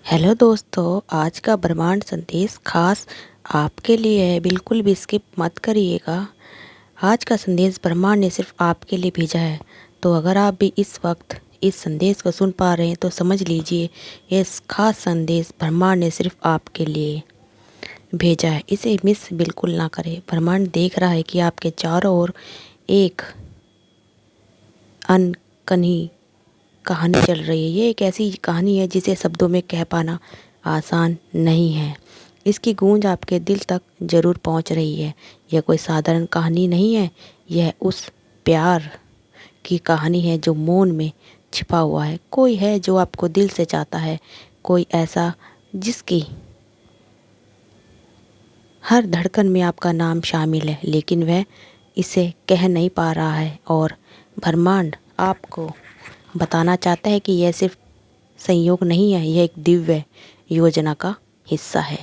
Hello दोस्तों, आज का ब्रह्मांड संदेश खास आपके लिए है। बिल्कुल भी स्किप मत करिएगा। आज का संदेश ब्रह्मांड ने सिर्फ आपके लिए भेजा है। तो अगर आप भी इस वक्त इस संदेश को सुन पा रहे हैं तो समझ लीजिए ये खास संदेश ब्रह्मांड ने सिर्फ आपके लिए भेजा है। इसे मिस बिल्कुल ना करें। ब्रह्मांड देख रहा है कि आपके चारों ओर एक अनकही कहानी चल रही है। ये एक ऐसी कहानी है जिसे शब्दों में कह पाना आसान नहीं है। इसकी गूंज आपके दिल तक जरूर पहुंच रही है। यह कोई साधारण कहानी नहीं है। यह उस प्यार की कहानी है जो मौन में छिपा हुआ है। कोई है जो आपको दिल से चाहता है, कोई ऐसा जिसकी हर धड़कन में आपका नाम शामिल है, लेकिन वह इसे कह नहीं पा रहा है। और ब्रह्मांड आपको बताना चाहता है कि यह सिर्फ संयोग नहीं है, यह एक दिव्य योजना का हिस्सा है।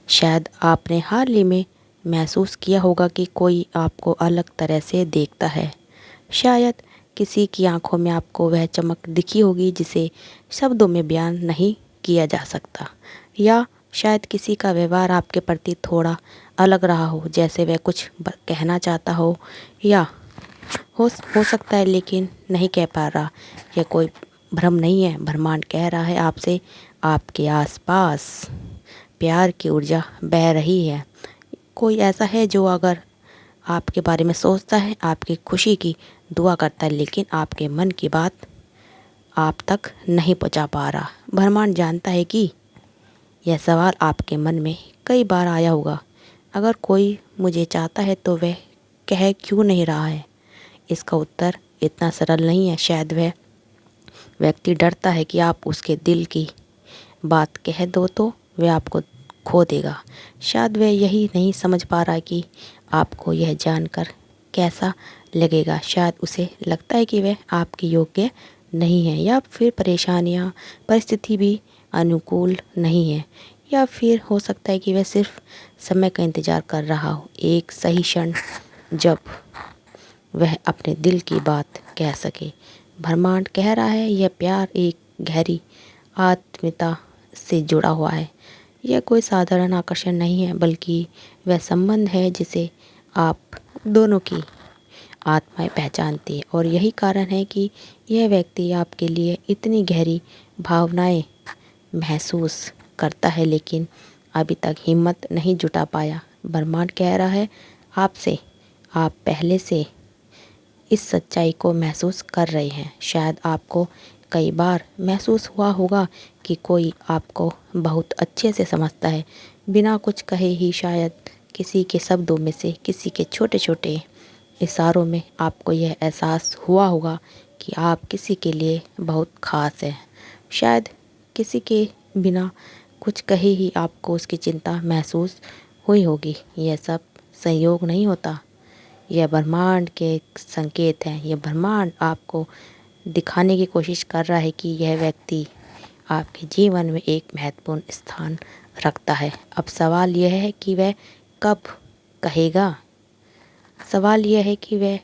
शायद आपने हाल ही में महसूस किया होगा कि कोई आपको अलग तरह से देखता है। शायद किसी की आंखों में आपको वह चमक दिखी होगी जिसे शब्दों में बयान नहीं किया जा सकता। या शायद किसी का व्यवहार आपके प्रति थोड़ा अलग रहा हो, जैसे वह कुछ कहना चाहता हो या हो सकता है लेकिन नहीं कह पा रहा। यह कोई भ्रम नहीं है। ब्रह्मांड कह रहा है आपसे, आपके आसपास प्यार की ऊर्जा बह रही है। कोई ऐसा है जो अगर आपके बारे में सोचता है, आपकी खुशी की दुआ करता है, लेकिन आपके मन की बात आप तक नहीं पहुंचा पा रहा। ब्रह्मांड जानता है कि यह सवाल आपके मन में कई बार आया होगा। अगर कोई मुझे चाहता है तो वह कह क्यों नहीं रहा है? इसका उत्तर इतना सरल नहीं है। शायद वह व्यक्ति डरता है कि आप उसके दिल की बात कह दो तो वह आपको खो देगा। शायद वह यही नहीं समझ पा रहा कि आपको यह जानकर कैसा लगेगा। शायद उसे लगता है कि वह आपके योग्य नहीं है, या फिर परेशानियां परिस्थिति भी अनुकूल नहीं है, या फिर हो सकता है कि वह सिर्फ समय का इंतज़ार कर रहा हो, एक सही क्षण जब वह अपने दिल की बात कह सके। ब्रह्मांड कह रहा है यह प्यार एक गहरी आत्मीयता से जुड़ा हुआ है। यह कोई साधारण आकर्षण नहीं है, बल्कि वह संबंध है जिसे आप दोनों की आत्माएं पहचानती है। और यही कारण है कि यह व्यक्ति आपके लिए इतनी गहरी भावनाएं महसूस करता है, लेकिन अभी तक हिम्मत नहीं जुटा पाया। ब्रह्मांड कह रहा है आपसे, आप पहले से इस सच्चाई को महसूस कर रहे हैं। शायद आपको कई बार महसूस हुआ होगा कि कोई आपको बहुत अच्छे से समझता है, बिना कुछ कहे ही। शायद किसी के शब्दों में से, किसी के छोटे छोटे इशारों में आपको यह एहसास हुआ होगा कि आप किसी के लिए बहुत ख़ास हैं। शायद किसी के बिना कुछ कहे ही आपको उसकी चिंता महसूस हुई होगी। यह सब संयोग नहीं होता, यह ब्रह्मांड के संकेत हैं। यह ब्रह्मांड आपको दिखाने की कोशिश कर रहा है कि यह व्यक्ति आपके जीवन में एक महत्वपूर्ण स्थान रखता है। अब सवाल यह है कि वह कब कहेगा। सवाल यह है कि वह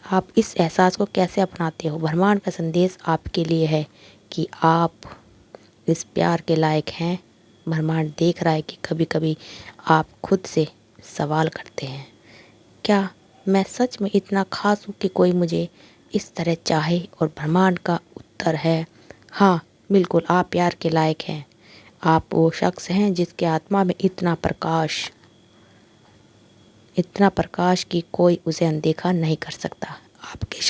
आप इस एहसास को कैसे अपनाते हो। ब्रह्मांड का संदेश आपके लिए है कि आप इस प्यार के लायक हैं। ब्रह्मांड देख रहा है कि कभी कभी आप खुद से सवाल करते हैं, क्या मैं सच में इतना खास हूँ कि कोई मुझे इस तरह चाहे? और ब्रह्मांड का उत्तर है हाँ, बिल्कुल, आप प्यार के लायक हैं। आप वो शख्स हैं जिसके आत्मा में इतना प्रकाश कि कोई उसे अनदेखा नहीं कर सकता। आपके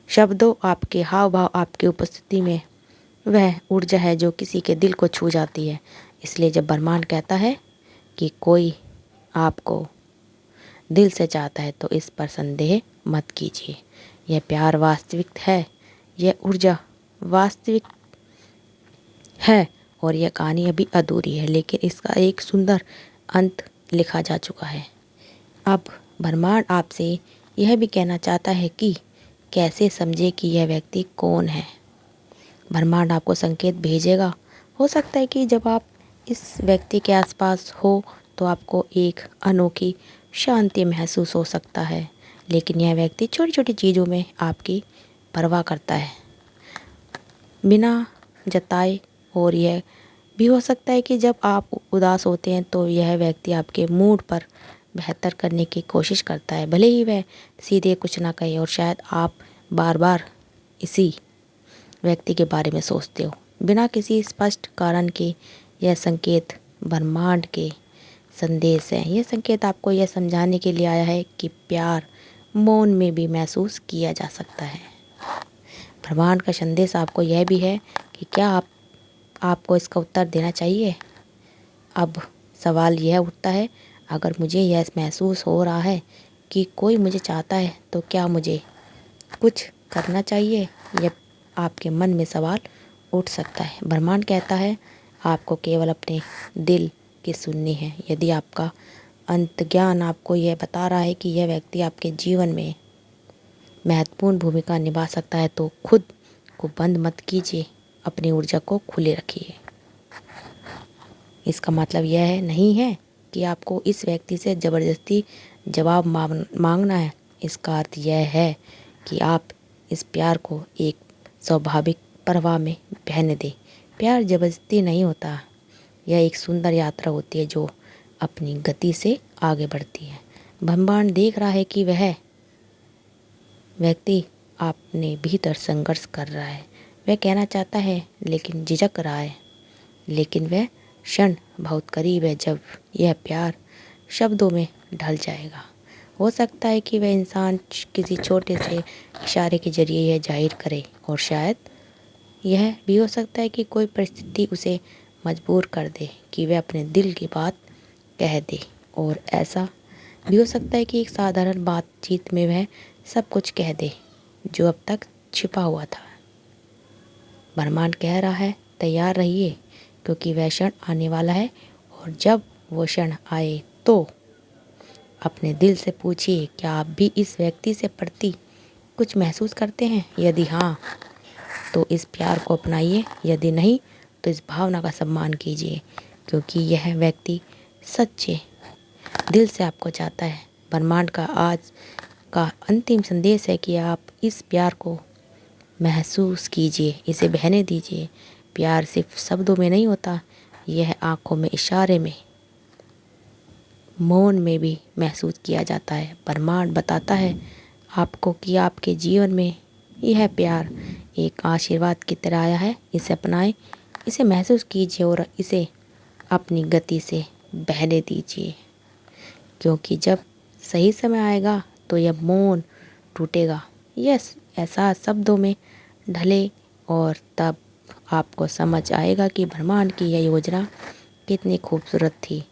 शब्दों आपके हाव भाव, आपकी उपस्थिति में वह ऊर्जा है जो किसी के दिल को छू जाती है। इसलिए जब ब्रह्मांड कहता है कि कोई आपको दिल से चाहता है तो इस पर संदेह मत कीजिए। यह प्यार वास्तविक है, यह ऊर्जा वास्तविक है, और यह कहानी अभी अधूरी है, लेकिन इसका एक सुंदर अंत लिखा जा चुका है। अब ब्रह्मांड आपसे यह भी कहना चाहता है कि कैसे समझे कि यह व्यक्ति कौन है। ब्रह्मांड आपको संकेत भेजेगा। हो सकता है कि जब आप इस व्यक्ति के आसपास हो तो आपको एक अनोखी शांति महसूस हो सकता है, लेकिन यह व्यक्ति छोटी छोटी चीज़ों में आपकी परवाह करता है, बिना जताए और यह भी हो सकता है कि जब आप उदास होते हैं तो यह व्यक्ति आपके मूड पर बेहतर करने की कोशिश करता है, भले ही वह सीधे कुछ ना कहे। और शायद आप बार बार इसी व्यक्ति के बारे में सोचते हो बिना किसी स्पष्ट कारण के। यह संकेत ब्रह्मांड के संदेश है। यह संकेत आपको यह समझाने के लिए आया है कि प्यार मौन में भी महसूस किया जा सकता है। ब्रह्मांड का संदेश आपको यह भी है कि क्या आपको इसका उत्तर देना चाहिए। अब सवाल यह उठता है, अगर मुझे यह महसूस हो रहा है कि कोई मुझे चाहता है तो क्या मुझे कुछ करना चाहिए। यह आपके मन में सवाल उठ सकता है। ब्रह्मांड कहता है आपको केवल अपने दिल की सुननी है। यदि आपका अंतर्ज्ञान आपको यह बता रहा है कि यह व्यक्ति आपके जीवन में महत्वपूर्ण भूमिका निभा सकता है तो खुद को बंद मत कीजिए, अपनी ऊर्जा को खुले रखिए। इसका मतलब यह नहीं है कि आपको इस व्यक्ति से ज़बरदस्ती जवाब मांगना है। इसका अर्थ यह है कि आप इस प्यार को एक स्वाभाविक प्रवाह में बहने दें। प्यार ज़बरदस्ती नहीं होता, यह एक सुंदर यात्रा होती है जो अपनी गति से आगे बढ़ती है। ब्रह्मांड देख रहा है कि वह व्यक्ति अपने भीतर संघर्ष कर रहा है। वह कहना चाहता है लेकिन झिझक रहा है। लेकिन वह क्षण बहुत करीब है जब यह प्यार शब्दों में ढल जाएगा। हो सकता है कि वह इंसान किसी छोटे से इशारे के जरिए यह जाहिर करे, और शायद यह भी हो सकता है कि कोई परिस्थिति उसे मजबूर कर दे कि वह अपने दिल की बात कह दे। और ऐसा भी हो सकता है कि एक साधारण बातचीत में वह सब कुछ कह दे जो अब तक छिपा हुआ था। ब्रह्मांड कह रहा है तैयार रहिए, क्योंकि वह क्षण आने वाला है। और जब वो क्षण आए तो अपने दिल से पूछिए, क्या आप भी इस व्यक्ति से प्रति कुछ महसूस करते हैं। यदि हाँ तो इस प्यार को अपनाइए, यदि नहीं तो इस भावना का सम्मान कीजिए, क्योंकि यह व्यक्ति सच्चे दिल से आपको चाहता है। ब्रह्मांड का आज का अंतिम संदेश है कि आप इस प्यार को महसूस कीजिए, इसे बहने दीजिए। प्यार सिर्फ शब्दों में नहीं होता, यह आंखों में, इशारे में, मौन में भी महसूस किया जाता है। ब्रह्मांड बताता है आपको कि आपके जीवन में यह प्यार एक आशीर्वाद की तरह आया है। इसे अपनाएं, इसे महसूस कीजिए और इसे अपनी गति से बहने दीजिए, क्योंकि जब सही समय आएगा तो यह मौन टूटेगा, यह एहसास शब्दों में ढले, और तब आपको समझ आएगा कि ब्रह्मांड की यह योजना कितनी खूबसूरत थी।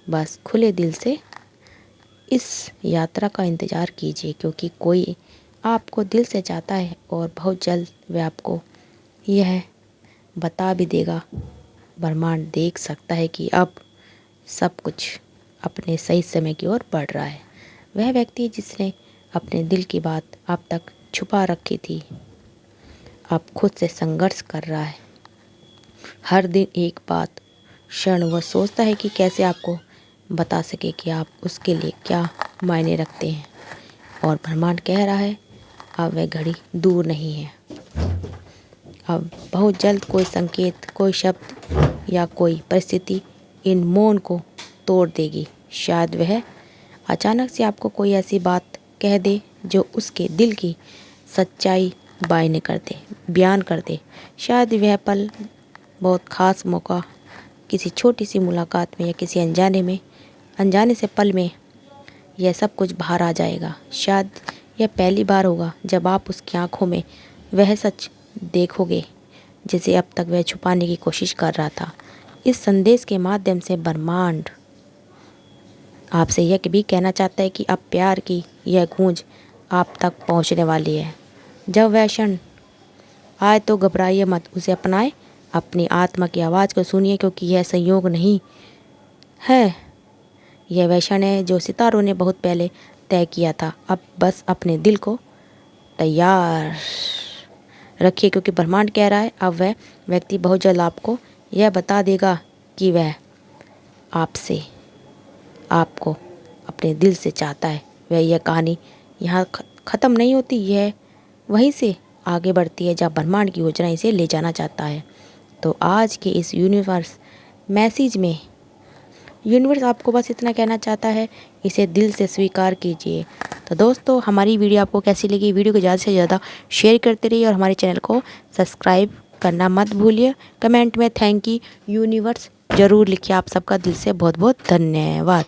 बस खुले दिल से इस यात्रा का इंतज़ार कीजिए, क्योंकि कोई आपको दिल से चाहता है और बहुत जल्द वह आपको यह बता भी देगा। ब्रह्मांड देख सकता है कि अब सब कुछ अपने सही समय की ओर बढ़ रहा है। वह व्यक्ति जिसने अपने दिल की बात अब तक छुपा रखी थी, अब खुद से संघर्ष कर रहा है। हर दिन एक बात क्षण वह सोचता है कि कैसे आपको बता सके कि आप उसके लिए क्या मायने रखते हैं। और ब्रह्मांड कह रहा है अब वह घड़ी दूर नहीं है। अब बहुत जल्द कोई संकेत, कोई शब्द या कोई परिस्थिति इन मौन को तोड़ देगी। शायद वह अचानक से आपको कोई ऐसी बात कह दे जो उसके दिल की सच्चाई बयान कर दे। शायद वह पल बहुत ख़ास मौका, किसी छोटी सी मुलाकात में या किसी अनजाने से पल में यह सब कुछ बाहर आ जाएगा। शायद यह पहली बार होगा जब आप उसकी आंखों में वह सच देखोगे जिसे अब तक वह छुपाने की कोशिश कर रहा था। इस संदेश के माध्यम से ब्रह्मांड आपसे यह भी कहना चाहता है कि अब प्यार की यह गूंज आप तक पहुंचने वाली है। जब वह क्षण आए तो घबराइए मत, उसे अपनाएं, अपनी आत्मा की आवाज़ को सुनिए, क्योंकि यह संयोग नहीं है, यह वह क्षण है जो सितारों ने बहुत पहले तय किया था। अब बस अपने दिल को तैयार रखिए, क्योंकि ब्रह्मांड कह रहा है अब वह व्यक्ति बहुत जल्द आपको यह बता देगा कि वह आपको अपने दिल से चाहता है। वह यह कहानी यहाँ ख़त्म नहीं होती, यह वहीं से आगे बढ़ती है जहाँ ब्रह्मांड की योजना इसे ले जाना चाहता है। तो आज के इस यूनिवर्स मैसेज में यूनिवर्स आपको बस इतना कहना चाहता है, इसे दिल से स्वीकार कीजिए। तो दोस्तों, हमारी वीडियो आपको कैसी लगी? वीडियो को ज़्यादा से ज़्यादा शेयर करते रहिए और हमारे चैनल को सब्सक्राइब करना मत भूलिए। कमेंट में थैंक यू यूनिवर्स ज़रूर लिखिए। आप सबका दिल से बहुत बहुत धन्यवाद।